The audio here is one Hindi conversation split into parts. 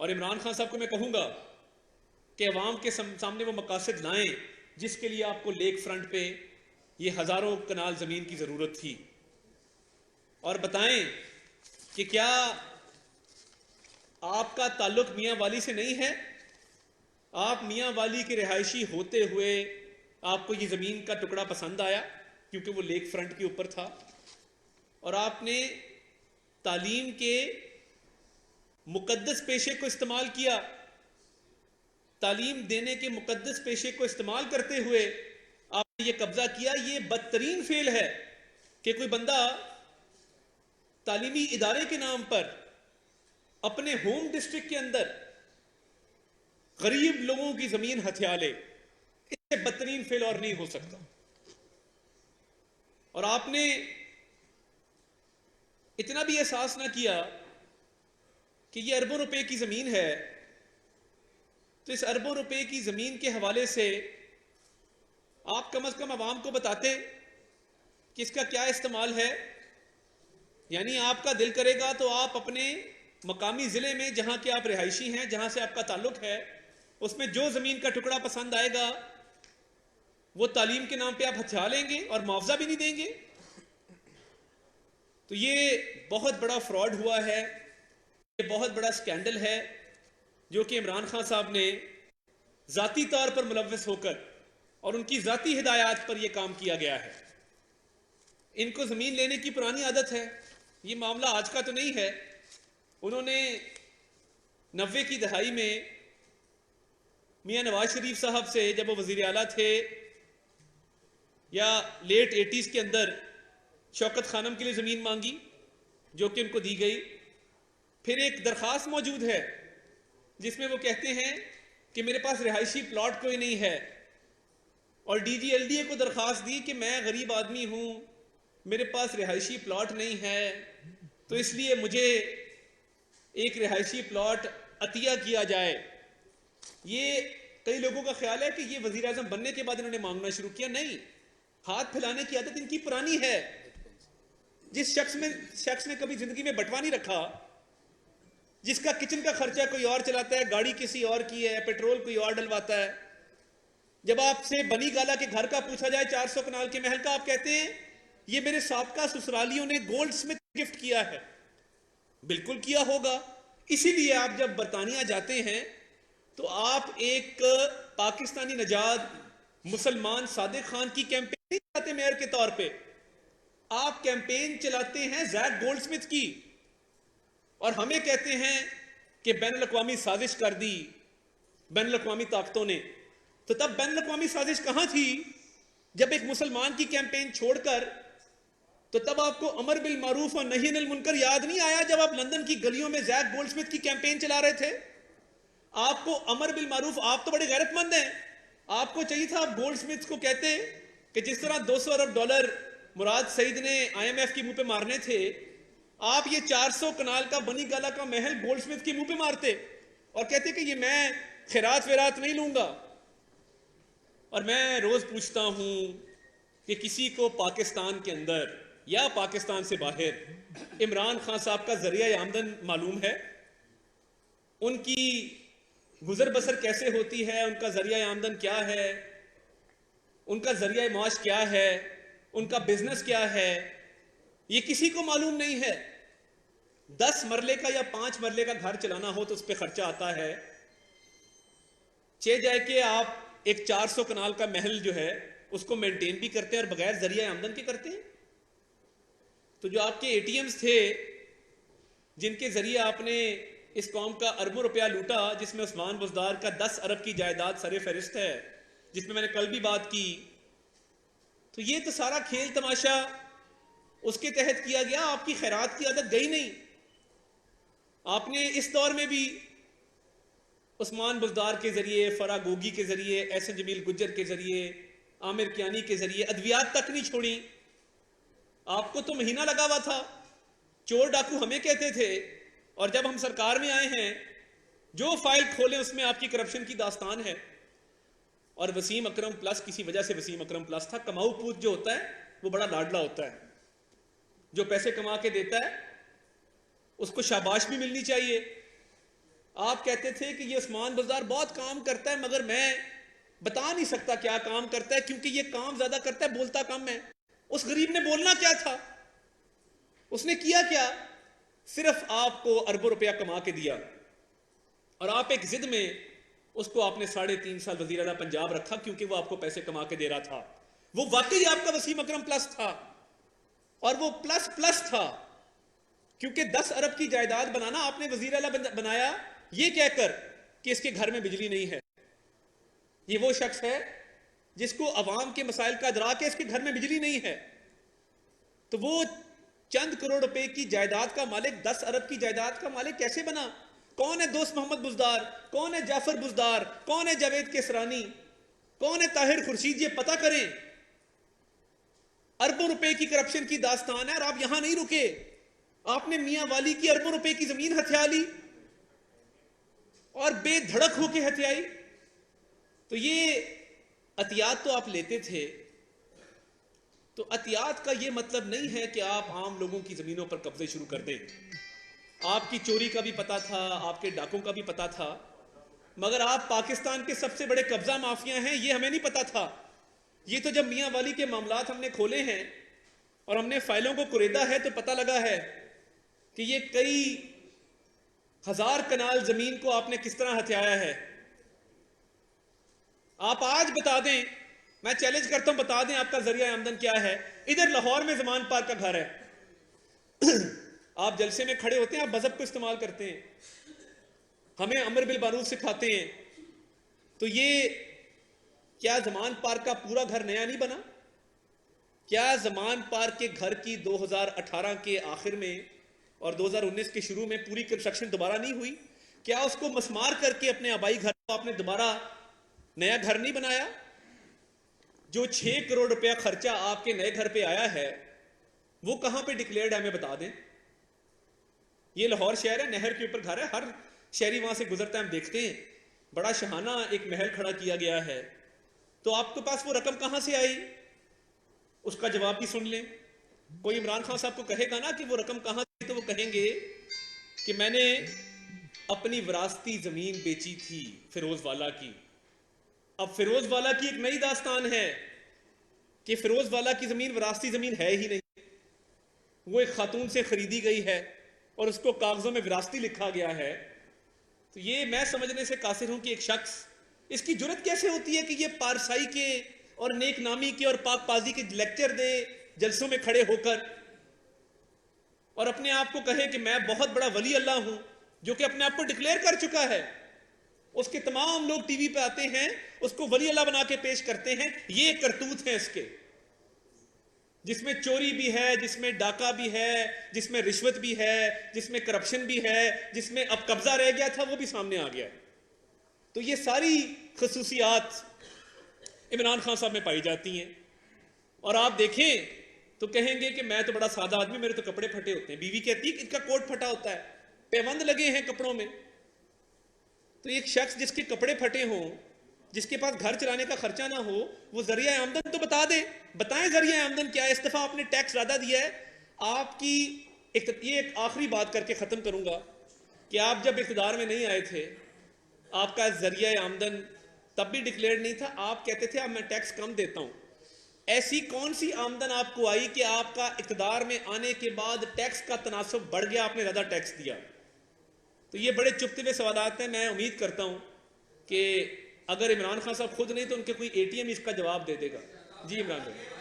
और इमरान खान साहब को मैं कहूंगा कि अवाम के सामने वो मकासद लाएं जिसके लिए आपको लेक फ्रंट पे ये हजारों कनाल जमीन की जरूरत थी, और बताएं कि क्या आपका ताल्लुक मियां वाली से नहीं है। आप मियां वाली के रिहायशी होते हुए आपको ये जमीन का टुकड़ा पसंद आया क्योंकि वो लेक फ्रंट के ऊपर था, और आपने तालीम के मुकद्दस पेशे को इस्तेमाल किया। तालीम देने के मुकद्दस पेशे को इस्तेमाल करते हुए आपने ये कब्जा किया। ये बदतरीन फेल है कि कोई बंदा तालीमी इदारे के नाम पर अपने होम डिस्ट्रिक्ट के अंदर गरीब लोगों की जमीन हथिया ले। इससे बदतरीन फेल और नहीं हो सकता। और आपने इतना भी एहसास ना किया कि ये अरबों रुपए की जमीन है, तो इस अरबों रुपए की जमीन के हवाले से आप कम से कम आवाम को बताते कि इसका क्या इस्तेमाल है। यानी आपका दिल करेगा तो आप अपने मकामी जिले में जहां के आप रिहायशी हैं, जहां से आपका ताल्लुक है, उसमें जो जमीन का टुकड़ा पसंद आएगा वो तालीम के नाम पे आप हथिया लेंगे और मुआवजा भी नहीं देंगे। तो ये बहुत बड़ा फ्रॉड हुआ है, ये बहुत बड़ा स्कैंडल है जो कि इमरान खान साहब ने जाती तौर पर मुलव्वस होकर और उनकी जाती हिदायत पर यह काम किया गया है। इनको जमीन लेने की पुरानी आदत है, ये मामला आज का तो नहीं है। उन्होंने 90 की दहाई में मियां नवाज शरीफ साहब से जब वो वजीर आला थे, या लेट 80s के अंदर शौकत खानम के लिए ज़मीन मांगी जो कि उनको दी गई। फिर एक दरख्वास्त मौजूद है जिसमें वो कहते हैं कि मेरे पास रिहायशी प्लॉट कोई नहीं है, और DGLDA को दरख्वास्त दी कि मैं गरीब आदमी हूं, मेरे पास रिहायशी प्लॉट नहीं है, तो इसलिए मुझे एक रिहायशी प्लॉट अतिया किया जाए। ये कई लोगों का ख्याल है कि ये वजीर आजम बनने के बाद इन्होंने मांगना शुरू किया। नहीं, हाथ फैलाने की आदत इनकी पुरानी है। जिस शख्स ने कभी जिंदगी में बटवा नहीं रखा, जिसका किचन का खर्चा कोई और चलाता है, गाड़ी किसी और की है, पेट्रोल कोई और डलवाता है, जब आपसे बनी गाला के घर का पूछा जाए 400 कनाल के महल का, आप कहते हैं ये मेरे साबका ससुरालियों ने गोल्ड स्मिथ गिफ्ट किया है। बिल्कुल किया होगा। इसीलिए आप जब बरतानिया जाते हैं तो आप एक पाकिस्तानी नजाद मुसलमान सादिक खान की कैंपेन नहीं चलाते मेयर के तौर पे, आप कैंपेन चलाते हैं जैक गोल्डस्मिथ की, और हमें कहते हैं कि बैनुल-अक़वामी साजिश कर दी बैनुल-अक़वामी ताकतों ने। तो तब बैनुल-अक़वामी साजिश कहां थी? जब एक मुसलमान की कैंपेन छोड़कर, तो तब आपको अमर बिल मारूफ और नही अनिल मुनकर याद नहीं आया जब आप लंदन की गलियों में जैक गोल्डस्मिथ की कैंपेन चला रहे थे? आपको अमर बिल मारूफ, आप तो बड़े गैरतमंद हैं, आपको चाहिए था आप गोल्डस्मिथ को कहते कि जिस तरह 200 अरब डॉलर मुराद सईद ने IMF के मुंह पे मारने थे, आप ये 400 कनाल का बनी गाला का महल गोल्डस्मिथ के मुंह पे मारते और कहते कि ये मैं खैरात वेरात नहीं लूंगा। और मैं रोज पूछता हूं कि किसी को पाकिस्तान के अंदर या पाकिस्तान से बाहर इमरान खान साहब का जरिया आमदन मालूम है? उनकी गुजर बसर कैसे होती है, उनका जरिया आमदन क्या है, उनका जरिया माश क्या है, उनका बिजनेस क्या है, ये किसी को मालूम नहीं है। 10 मरले का या 5 मरले का घर चलाना हो तो उस पर खर्चा आता है। चे जाए कि आप एक 400 कनाल का महल जो है उसको मेंटेन भी करते हैं और बगैर जरिया आमदन के करते हैं। तो जो आपके ATMs थे जिनके जरिए आपने इस कौम का अरबों रुपया लूटा, जिसमें उस्मान बुज़दार का 10 अरब की जायदाद सरे फहरिस्त है, जिसमें मैंने कल भी बात की, तो ये तो सारा खेल तमाशा उसके तहत किया गया। आपकी खैरात की आदत गई नहीं। आपने इस दौर में भी उस्मान बुज़दार के जरिए, फरा गोगी के जरिए, एहसन जमील गुज्जर के जरिए, आमिर कियानी के जरिए अद्वियात तक नहीं छोड़ी। आपको तो महीना लगा हुआ था। चोर डाकू हमें कहते थे, और जब हम सरकार में आए हैं, जो फाइल खोले उसमें आपकी करप्शन की दास्तान है। और वसीम अकरम प्लस, किसी वजह से वसीम अकरम प्लस था। कमाऊ पूत जो होता है वो बड़ा लाडला होता है, जो पैसे कमा के देता है उसको शाबाश भी मिलनी चाहिए। आप कहते थे कि ये उस्मान बुज़दार बहुत काम करता है, मगर मैं बता नहीं सकता क्या काम करता है, क्योंकि ये काम ज्यादा करता है, बोलता कम है। उस गरीब ने बोलना क्या था? उसने किया क्या? सिर्फ आपको अरबों रुपया कमा के दिया, और आप एक जिद में उसको आपने 3.5 साल वजीर आला पंजाब रखा, क्योंकि वो आपको पैसे कमा के दे रहा था। वो वाकई आपका वसीम अकरम प्लस था, और वो प्लस प्लस था, क्योंकि 10 अरब की जायदाद बनाना आपने वजीर आला बनाया ये कहकर कि इसके घर में बिजली नहीं है। ये वो शख्स है जिसको अवाम के मसाइल का अदराक है, इसके घर में बिजली नहीं है। तो वो चंद करोड़ रुपए की जायदाद का मालिक 10 अरब की जायदाद का मालिक कैसे बना? कौन है दोस्त मोहम्मद बुज़दार? कौन है जाफर बुज़दार? कौन है जावेद केसरानी? कौन है ताहिर खुर्शीद? ये पता करें। अरबों रुपए की करप्शन की दास्तान है, और आप यहां नहीं रुके। आपने मियां वाली की अरबों रुपए की जमीन हथिया ली, और बेधड़क होके हथियाई। तो ये अतियात तो आप लेते थे, तो अतियात का ये मतलब नहीं है कि आप आम लोगों की जमीनों पर कब्जे शुरू कर दें। आपकी चोरी का भी पता था, आपके डाकों का भी पता था, मगर आप पाकिस्तान के सबसे बड़े कब्जा माफिया हैं, ये हमें नहीं पता था। ये तो जब मियां वाली के मामलात हमने खोले हैं और हमने फाइलों को कुरेदा है, तो पता लगा है कि ये कई हजार कनाल जमीन को आपने किस तरह हथियाया है। आप आज बता दें, मैं चैलेंज करता हूं, बता दें आपका जरिया आमदन क्या है। इधर लाहौर में जमान पार्क का घर है। आप जलसे में खड़े होते हैं, आप मजहब को इस्तेमाल करते हैं, हमें अमर बिल मारूफ सिखाते हैं। तो ये क्या जमान पार्क का पूरा घर नया नहीं बना? क्या जमान पार्क के घर की 2018 के आखिर में और 2019 के शुरू में पूरी कंस्ट्रक्शन दोबारा नहीं हुई? क्या उसको मसमार करके अपने आबाई घर को आपने दोबारा नया घर नहीं बनाया? जो 6 करोड़ रुपया खर्चा आपके नए घर पे आया है, वो कहां पे डिक्लेयर्ड है, हमें बता दें। ये लाहौर शहर है, नहर के ऊपर घर है, हर शहरी वहां से गुजरता है, हम देखते हैं। बड़ा शहाना एक महल खड़ा किया गया है। तो आपके पास वो रकम कहां से आई? उसका जवाब भी सुन लें। कोई इमरान खान साहब को कहेगा ना कि वो रकम कहां से, तो वो कहेंगे कि मैंने अपनी विरासती जमीन बेची थी फिरोज वाला की। अब फिरोज वाला की एक नई दास्तान है कि फिरोज वाला की जमीन विरासती जमीन है ही नहीं, वो एक खातून से खरीदी गई है और उसको कागजों में विरासती लिखा गया है। तो ये मैं समझने से कासिर हूं कि एक शख्स, इसकी जुर्रत कैसे होती है कि ये पारसाई के और नेक नामी के और पाक पाजी के लेक्चर दे जलसों में खड़े होकर, और अपने आप को कहे कि मैं बहुत बड़ा वली अल्लाह हूं, जो कि अपने आप को डिक्लेयर कर चुका है। उसके तमाम लोग टीवी पे आते हैं, उसको वली अल्लाह बना के पेश करते हैं। ये करतूत है इसके, जिसमें चोरी भी है, जिसमें डाका भी है, जिसमें रिश्वत भी है, जिसमें करप्शन भी है, जिसमें अब कब्जा रह गया था वो भी सामने आ गया। तो ये सारी खसूसियात इमरान खान साहब में पाई जाती हैं। और आप देखें तो कहेंगे कि मैं तो बड़ा सादा आदमी, मेरे तो कपड़े फटे होते हैं। बीवी कहती है कि इनका कोट फटा होता है, पैबंद लगे हैं कपड़ों में। तो एक शख्स जिसके कपड़े फटे हों, जिसके पास घर चलाने का खर्चा ना हो, वो जरिया आमदन तो बता दे। बताएं जरिया आमदन क्या है। इस दफा आपने टैक्स ज्यादा दिया है आपकी। ये एक आखिरी बात करके खत्म करूंगा कि आप जब इख्तिदार में नहीं आए थे, आपका जरिया आमदन तब भी डिक्लेयर नहीं था। आप कहते थे अब मैं टैक्स कम देता हूं। ऐसी कौन सी आमदन आपको आई कि आपका इख्तिदार में आने के बाद टैक्स का तनासब बढ़ गया, आपने ज्यादा टैक्स दिया? तो ये बड़े चुपते हुए सवालात हैं। मैं उम्मीद करता हूं कि अगर इमरान खान साहब खुद नहीं तो उनके कोई एटीएम इसका जवाब दे देगा। जी इमरान भाई।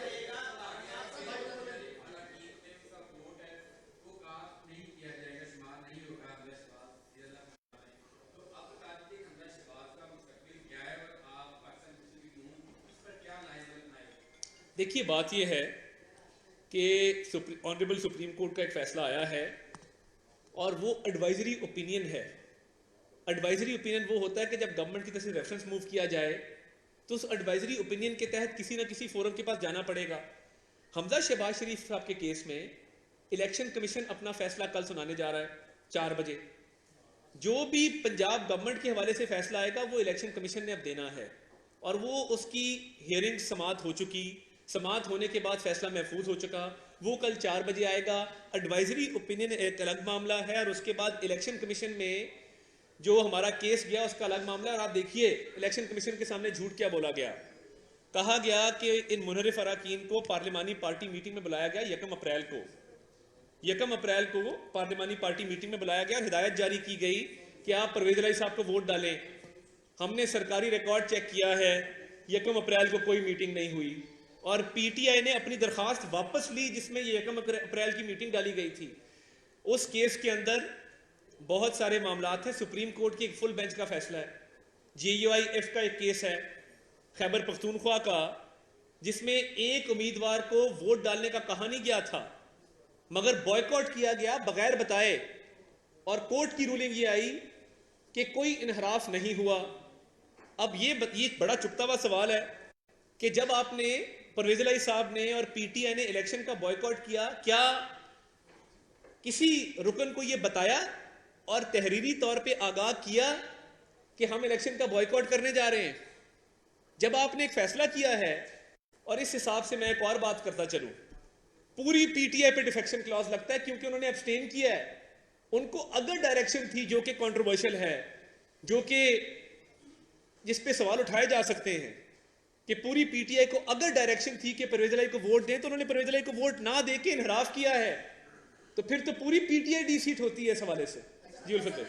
देखिए बात यह है कि ऑनरेबल सुप्रीम कोर्ट का एक फैसला आया है और वो एडवाइजरी ओपिनियन है। एडवाइजरी ओपिनियन वो होता है कि जब गवर्नमेंट की तरफ से रेफरेंस मूव किया जाए तो उस एडवाइजरी ओपिनियन के तहत किसी ना किसी फोरम के पास जाना पड़ेगा। हमजा शहबाज शरीफ साहब के केस में इलेक्शन कमीशन अपना फैसला कल सुनाने जा रहा है 4 बजे। जो भी पंजाब गवर्नमेंट के हवाले से फैसला आएगा वो इलेक्शन कमीशन ने अब देना है, और वो उसकी हियरिंग समात हो चुकी। समात होने के बाद फैसला महफूज हो चुका, वो कल 4 बजे आएगा। एडवाइजरी ओपिनियन एक अलग मामला है, और उसके बाद इलेक्शन कमीशन में जो हमारा केस गया उसका अलग मामला है। और आप देखिए इलेक्शन कमीशन के सामने झूठ क्या बोला गया। कहा गया कि इन मुनहरिफ अरकान को पार्लिमानी पार्टी मीटिंग में बुलाया गया 1 अप्रैल को। 1 अप्रैल को पार्लिमानी पार्टी मीटिंग में बुलाया गया और हिदायत जारी की गई कि आप परवेज इलाही साहब को वोट डालें। हमने सरकारी रिकॉर्ड चेक किया है, 1 अप्रैल को कोई मीटिंग नहीं हुई और पीटीआई ने अपनी दरखास्त वापस ली जिसमें ये 1 अप्रैल की मीटिंग डाली गई थी। उस केस के अंदर बहुत सारे मामलात हैं। सुप्रीम कोर्ट की एक फुल बेंच का फैसला है, JUIF का एक केस है खैबर पख्तूनख्वा का, जिसमें एक उम्मीदवार को वोट डालने का कहा नहीं गया था मगर बॉयकॉट किया गया बगैर बताए और कोर्ट की रूलिंग ये आई कि कोई इनहराफ नहीं हुआ। अब ये बड़ा चुभता हुआ सवाल है कि जब आपने परवेज इलाही साहब ने और पीटीआई ने इलेक्शन का बॉयकॉट किया, क्या किसी रुकन को यह बताया और तहरीरी तौर पे आगाह किया कि हम इलेक्शन का बॉयकॉट करने जा रहे हैं? जब आपने एक फैसला किया है, और इस हिसाब से मैं एक और बात करता चलूं, पूरी पीटीआई पे डिफेक्शन क्लॉज लगता है क्योंकि उन्होंने एब्सटेन किया है। उनको अगर डायरेक्शन थी जो कि कंट्रोवर्शियल है, जो कि जिस पे सवाल उठाए जा सकते हैं कि पूरी पीटीआई को अगर डायरेक्शन थी कि परवेज इलाही को वोट दें तो उन्होंने परवेज इलाही को वोट ना दे के इनहराफ किया है, तो फिर तो पूरी पीटीआई डी-सीट होती है इस हवाले से। जी उल्फिकर,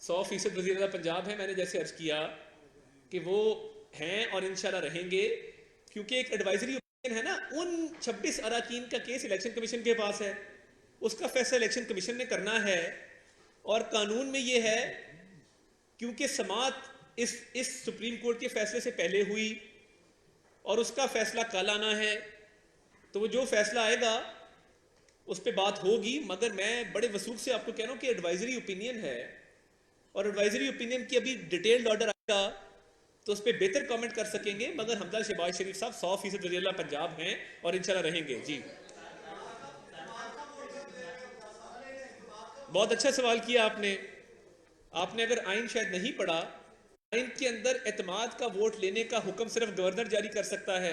100% वज़ीर आला पंजाब है। मैंने जैसे अर्ज किया कि वो हैं और इंशाल्लाह रहेंगे, क्योंकि एक एडवाइजरी ओपिनियन है ना, उन 26 अरकान का केस इलेक्शन कमीशन के पास है, उसका फैसला इलेक्शन कमीशन ने करना है। और कानून में ये है क्योंकि समाअत इस सुप्रीम कोर्ट के फैसले से पहले हुई और उसका फैसला कल आना है, तो वो जो फैसला आएगा उस पर बात होगी। मगर मैं बड़े वसूख से आपको कह रहा हूँ कि एडवाइजरी ओपिनियन है और एडवाइजरी ओपिनियन की अभी डिटेल्ड ऑर्डर आएगा तो उस पर बेहतर कमेंट कर सकेंगे। मगर हमजा शहबाज शरीफ साहब 100% वज़ीर आला पंजाब हैं और इंशाल्लाह रहेंगे। जी, बहुत अच्छा सवाल किया आपने अगर आइन शायद नहीं पढ़ा, आइन के अंदर एतमाद का वोट लेने का हुक्म सिर्फ गवर्नर जारी कर सकता है।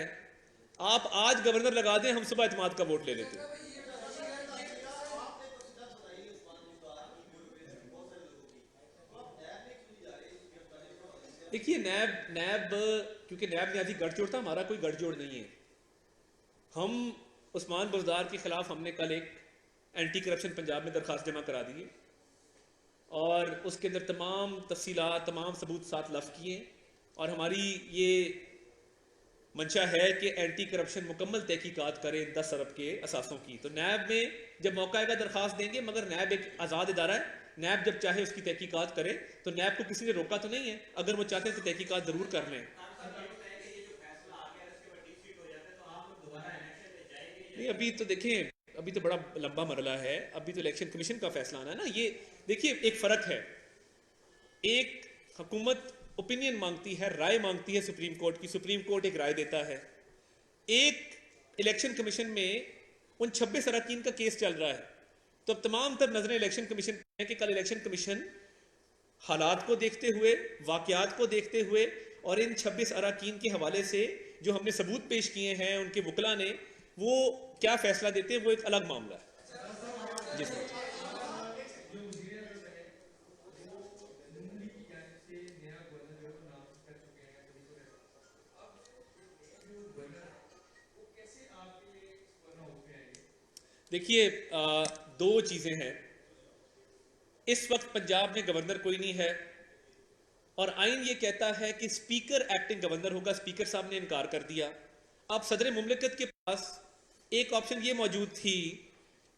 आप आज गवर्नर लगा दें, हम सुबह एतमाद का वोट ले लेते हैं। देखिए नैब क्योंकि नैब न्याजी गठजोड़ था, हमारा कोई गठजोड़ नहीं है। हम उस्मान बुज़दार के खिलाफ हमने कल एक एंटी करप्शन पंजाब में दरखास्त जमा करा दी है और उसके अंदर तमाम तफसीलात, तमाम सबूत साथ लफ किए और हमारी ये मंशा है कि एंटी करप्शन मुकम्मल तहकीकात करें 10 अरब के असासों की। तो नैब में जब मौका आएगा दरखास्त देंगे, मगर नैब एक आज़ाद इदारा है, नैब जब चाहे उसकी तहकीकात करे, तो नैब को किसी ने रोका तो नहीं है। अगर वो चाहते हैं तो तहकीकात जरूर कर लें। नहीं, अभी तो देखें, अभी तो बड़ा लंबा मरला है, अभी तो इलेक्शन कमीशन का फैसला आना है ना। ये देखिए एक फर्क है, एक हुकूमत ओपिनियन मांगती है, राय मांगती है सुप्रीम कोर्ट की, सुप्रीम कोर्ट एक राय देता है। एक इलेक्शन कमीशन में उन 26 अरकान का केस चल रहा है, तो अब तमाम तर नजरें इलेक्शन कमीशन है कि कल इलेक्शन कमीशन हालात को देखते हुए, वाकयात को देखते हुए और इन 26 अरकान के हवाले से जो हमने सबूत पेश किए हैं उनके वकला ने, वो क्या फैसला देते हैं वो एक अलग मामला है। जिसमें देखिए दो चीजें हैं। इस वक्त पंजाब में गवर्नर कोई नहीं है और आइन ये कहता है कि स्पीकर एक्टिंग गवर्नर होगा। स्पीकर साहब ने इनकार कर दिया। अब सदर मुमलिकत के पास एक ऑप्शन ये मौजूद थी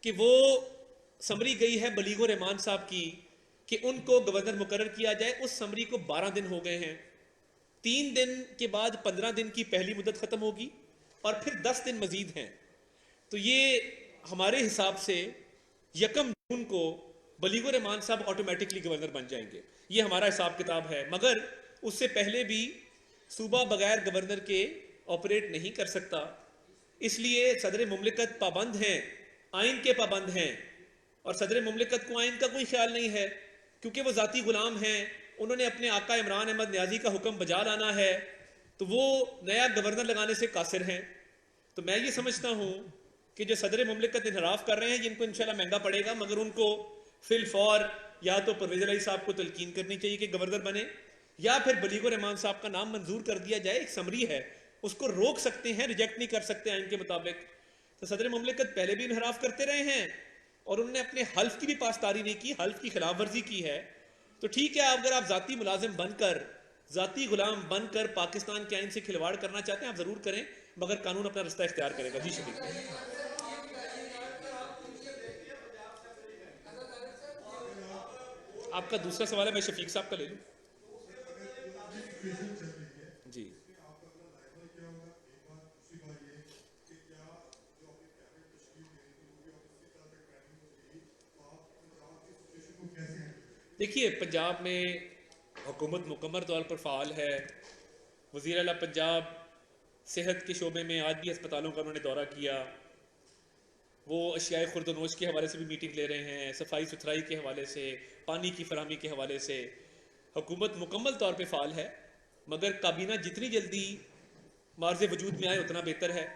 कि वो समरी गई है बलीगो रहमान साहब की कि उनको गवर्नर मुकर्रर किया जाए। उस समरी को 12 दिन हो गए हैं। 3 दिन के बाद 15 दिन की पहली मुद्दत खत्म होगी और फिर 10 दिन मजीद हैं। तो ये हमारे हिसाब से 1 जून को बलीगो रहमान साहब ऑटोमेटिकली गवर्नर बन जाएंगे। ये हमारा हिसाब किताब है। मगर उससे पहले भी सूबा बगैर गवर्नर के ऑपरेट नहीं कर सकता, इसलिए सदर मुमलिकत पाबंद हैं, आइन के पाबंद हैं। और सदर मुमलिकत को आइन का कोई ख्याल नहीं है क्योंकि वो ज़ाती गुलाम हैं। उन्होंने अपने आका इमरान अहमद न्याजी का हुक्म बजा लाना है, तो वो नया गवर्नर लगाने से कासिर हैं। तो मैं ये समझता हूँ कि जो सदर मुमलिकत इनहराफ कर रहे हैं जिनको इंशाल्लाह महंगा पड़ेगा, मगर उनको फिलफौर या तो परवेज़ इलाही साहब को तलकीन करनी चाहिए कि गवर्नर बने, या फिर बलीगुर रहमान साहब का नाम मंजूर कर दिया जाए। एक समरी है, उसको रोक सकते हैं, रिजेक्ट नहीं कर सकते आइन के मुताबिक। तो सदर मुमलिकत पहले भी इनहराफ करते रहे हैं और उन्होंने अपने हल्फ की भी पासदारी नहीं की, हल्फ की खिलाफ वर्जी की है। तो ठीक है, अगर आप जाती मुलाजिम बनकर, जाती गुलाम बनकर पाकिस्तान के आइन से खिलवाड़ करना चाहते हैं, आप जरूर करें, मगर कानून अपना रास्ता इख्तियार करेगा। जी शुक्रिया। आपका दूसरा सवाल है, मैं शफीक साहब का ले लूं। जी देखिए, पंजाब में हुकूमत मुकम्मल तौर पर फ़ाल है। वज़ीर आला पंजाब सेहत के शोबे में आज भी अस्पतालों का उन्होंने दौरा किया। वो अशियाए खुर्दनोश के हवाले से भी मीटिंग ले रहे हैं, सफाई सुथराई के हवाले से, पानी की फराहमी के हवाले से। हुकूमत मुकम्मल तौर पर फ़ाल है, मगर काबीना जितनी जल्दी मार्ज़ वजूद में आए उतना बेहतर है।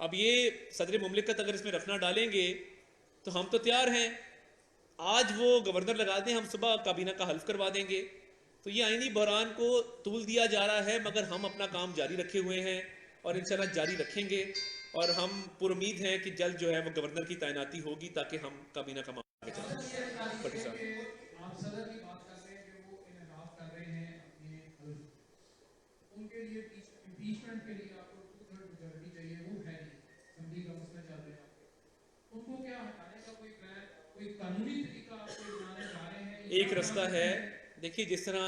अब ये सदर मुमलिकत अगर इसमें रखना डालेंगे तो हम तो तैयार हैं, आज वो गवर्नर लगा दें, हम सुबह काबीना का हल्फ करवा देंगे। तो ये आईनी बहरान को तूल दिया जा रहा है, मगर हम अपना काम जारी रखे हुए हैं और इंशाल्लाह जारी रखेंगे। और हम पुरुमीद हैं कि जल्द जो है वो गवर्नर की तैनाती होगी ताकि हम काबीना का मामला आगे चला सकें। भट्टी साहब, आप सदर की बात कर रहे हैं कि वो इनहराफ कर रहे हैं अपने हल्फ, उनके लिए इम्पीचमेंट के लिए आपको 2/3 मेजॉरिटी चाहिए, वो है नहीं, असेंबली का मसला चल रहा है, उनको क्या हटाने का कोई प्लान, कोई कानूनी तरीका आपको अपनाने जा रहे हैं? एक रास्ता है। देखिए, जिस तरह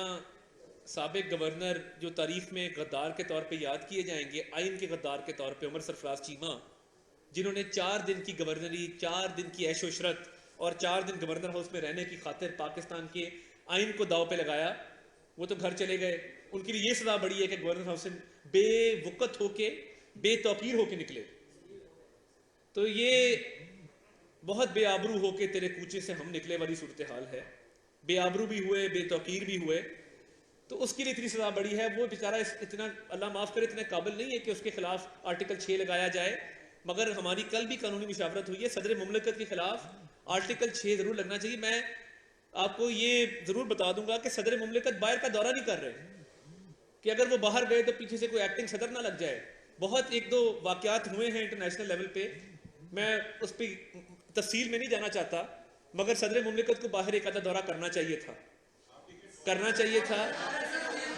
साबिक गवर्नर जो तारीख में गद्दार के तौर पे याद किए जाएंगे, आइन के गद्दार के तौर पे उमर सरफराज चीमा, जिन्होंने 4 दिन की गवर्नरी, 4 दिन की ऐशोशरत और 4 दिन गवर्नर हाउस में रहने की खातिर पाकिस्तान के आइन को दाव पे लगाया, वो तो घर चले गए। उनके लिए ये सजा बड़ी है कि गवर्नर हाउस से बेवकत होके, बेतौकीर होके निकले। तो ये बहुत बेआबरू होके तेरे कूचे से हम निकले वाली सूरत हाल है। बेआबरू भी हुए, बेतौकीर भी हुए, तो उसके लिए इतनी सजा बड़ी है। वो बेचारा इतना, अल्लाह माफ़ करे, इतने काबिल नहीं है कि उसके खिलाफ आर्टिकल 6 लगाया जाए। मगर हमारी कल भी कानूनी मुशावरत हुई है, सदर मुमलिकत के खिलाफ आर्टिकल 6 ज़रूर लगना चाहिए। मैं आपको ये ज़रूर बता दूंगा कि सदर मुमलिकत बाहर का दौरा नहीं कर रहे, कि अगर वो बाहर गए तो पीछे से कोई एक्टिंग सदर ना लग जाए। बहुत 1-2 वाक़यात हुए हैं इंटरनेशनल लेवल पे, मैं उस पर तफसील में नहीं जाना चाहता, मगर सदर मुमलिकत को बाहर एक आधा दौरा करना चाहिए था,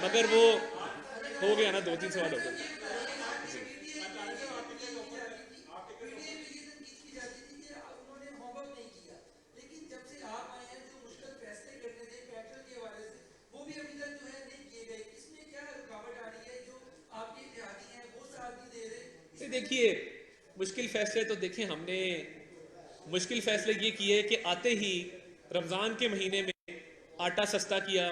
मगर वो हो गया ना, 2-3 सवाल हो गए। देखिए, मुश्किल फैसले तो देखें, हमने मुश्किल फैसले ये किए कि आते ही रमज़ान के महीने में आटा सस्ता किया,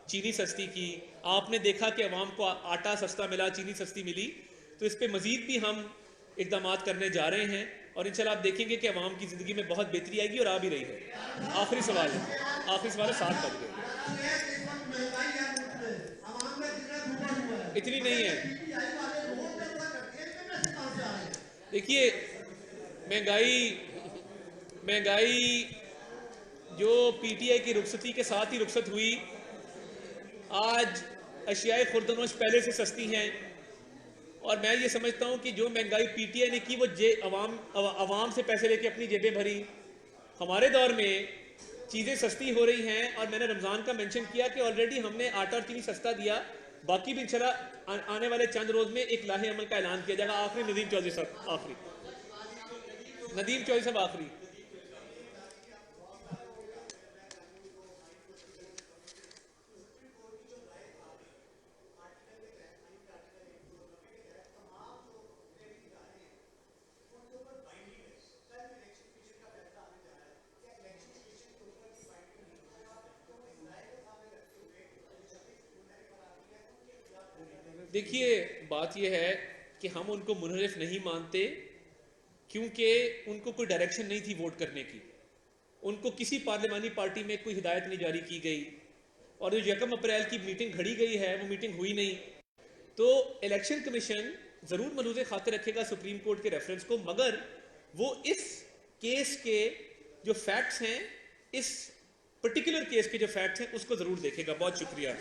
चीनी सस्ती की। आपने देखा कि अवाम को आटा सस्ता मिला, चीनी सस्ती मिली, तो इस पर मज़ीद भी हम इक़दाम करने जा रहे हैं और इंशाल्लाह आप देखेंगे कि अवाम की ज़िंदगी में बहुत बेहतरी आएगी और आ भी रही है। आखिरी सवाल है, 7 बज गए। इतनी नहीं है। देखिए, महंगाई जो पीटीआई की रुखसती के साथ ही रुखसत हुई, आज अशियाए खुर्दनोश पहले से सस्ती हैं। और मैं ये समझता हूँ कि जो महंगाई पीटीआई ने की, वो अवाम से पैसे लेके अपनी जेबें भरी। हमारे दौर में चीज़ें सस्ती हो रही हैं और मैंने रमज़ान का मेंशन किया कि ऑलरेडी हमने आटा और चीनी सस्ता दिया। बाकी भी इंशाल्लाह आने वाले चंद रोज में एक लाहे अमल का ऐलान किया जाएगा। आखिरी नदीम चौधरी साहब, आखिरी। देखिए, बात यह है कि हम उनको मुनहरिफ नहीं मानते, क्योंकि उनको कोई डायरेक्शन नहीं थी वोट करने की। उनको किसी पार्लिमानी पार्टी में कोई हिदायत नहीं जारी की गई और जो 1 अप्रैल की मीटिंग घड़ी गई है, वो मीटिंग हुई नहीं। तो इलेक्शन कमीशन ज़रूर मलूज़ खातिर रखेगा सुप्रीम कोर्ट के रेफरेंस को, मगर वो इस केस के जो फैक्ट्स हैं, इस पर्टिकुलर केस के जो फैक्ट्स हैं, उसको जरूर देखेगा। बहुत शुक्रिया।